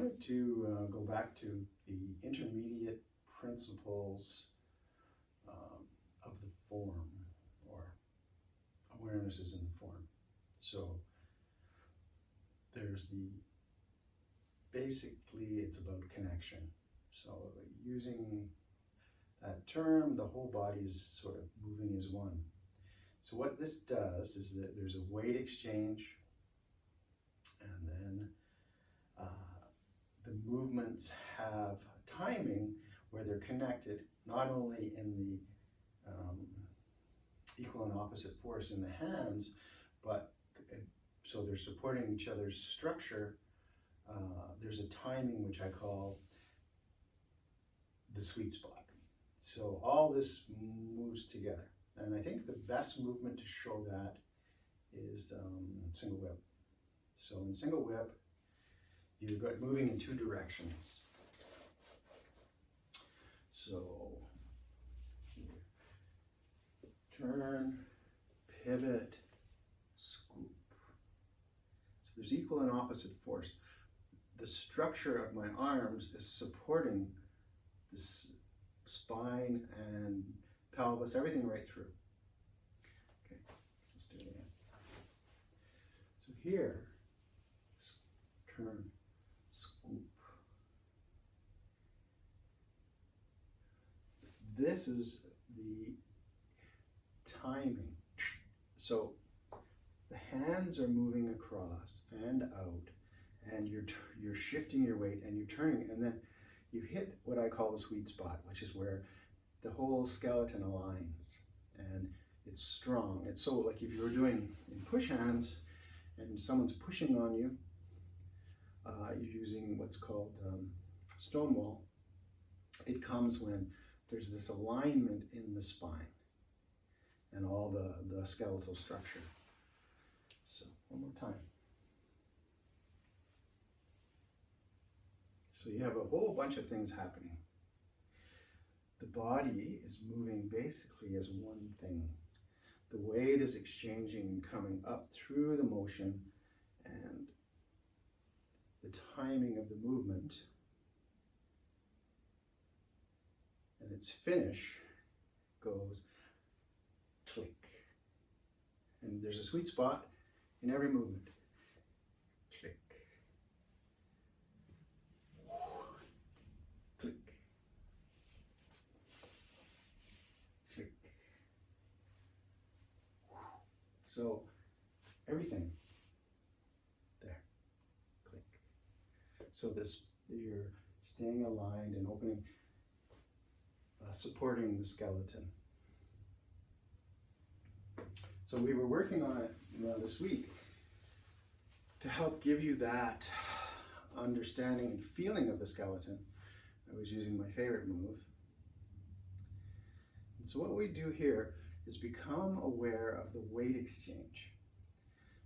wanted to go back to the intermediate principles of the form, or awarenesses in the form. So there's basically it's about connection. So using that term, the whole body is sort of moving as one. So what this does is that there's a weight exchange, and then the movements have timing where they're connected, not only in the equal and opposite force in the hands, but so they're supporting each other's structure. There's a timing which I call the sweet spot. So all this moves together. And I think the best movement to show that is single whip. So in single whip, you've got moving in two directions. So turn, pivot, scoop. So there's equal and opposite force. The structure of my arms is supporting this spine and pelvis, everything right through. Okay, let's do it again. So here, turn, scoop. This is the timing. So the hands are moving across and out, and you're shifting your weight and you're turning, and then you hit what I call the sweet spot, which is where the whole skeleton aligns and it's strong. It's so like if you were doing in push hands and someone's pushing on you, you're using what's called stonewall. It comes when there's this alignment in the spine and all the skeletal structure. So one more time. So you have a whole bunch of things happening. The body is moving basically as one thing. The weight is exchanging and coming up through the motion, and the timing of the movement and its finish goes click. And there's a sweet spot in every movement. Click. Click. Click. So everything there. Click. So this, you're staying aligned and opening, supporting the skeleton. So we were working on it this week to help give you that understanding and feeling of the skeleton. I was using my favorite move. And so what we do here is become aware of the weight exchange.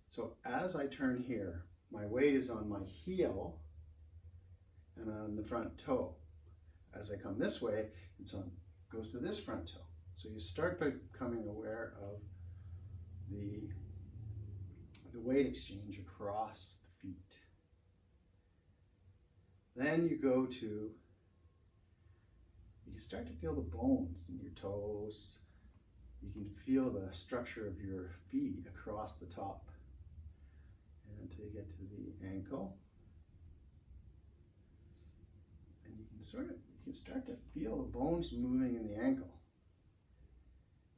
So as I turn here, my weight is on my heel and on the front toe. As I come this way, goes to this front toe. So you start by becoming aware of the weight exchange across the feet. Then you start to feel the bones in your toes. You can feel the structure of your feet across the top. And until you get to the ankle. And you can start to feel the bones moving in the ankle.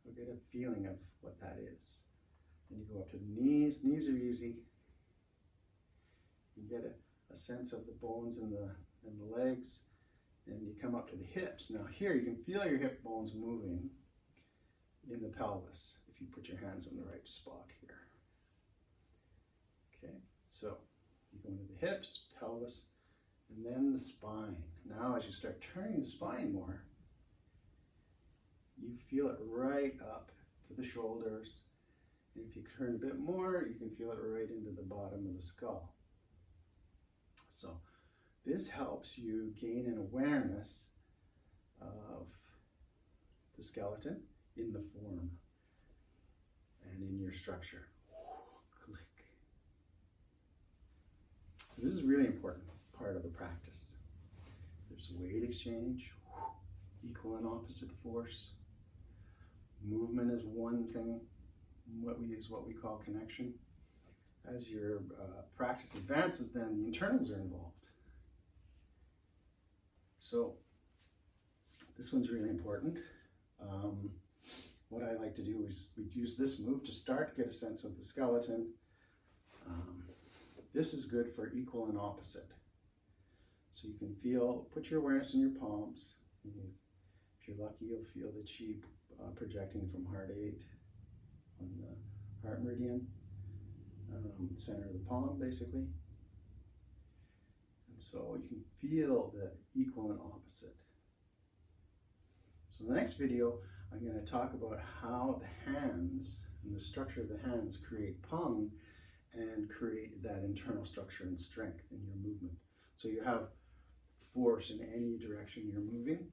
You'll get a feeling of what that is. Then you go up to the knees. Knees are easy. You get a sense of the bones in the legs. And you come up to the hips. Now here you can feel your hip bones moving in the pelvis if you put your hands on the right spot here. Okay, so you go into the hips, pelvis, and then the spine. Now as you start turning the spine more, you feel it right up to the shoulders. And if you turn a bit more, you can feel it right into the bottom of the skull. So this helps you gain an awareness of the skeleton in the form and in your structure. Click. So this is really important. part of the practice. There's weight exchange, equal and opposite force. Movement is one thing, what we call connection. As your practice advances, then the internals are involved. So this one's really important. What I like to do is we use this move to start, get a sense of the skeleton. This is good for equal and opposite. So you can feel, put your awareness in your palms. And if you're lucky, you'll feel the chi projecting from heart 8 on the heart meridian, center of the palm basically. And so you can feel the equal and opposite. So in the next video, I'm going to talk about how the hands and the structure of the hands create pung and create that internal structure and strength in your movement. So you have force in any direction you're moving,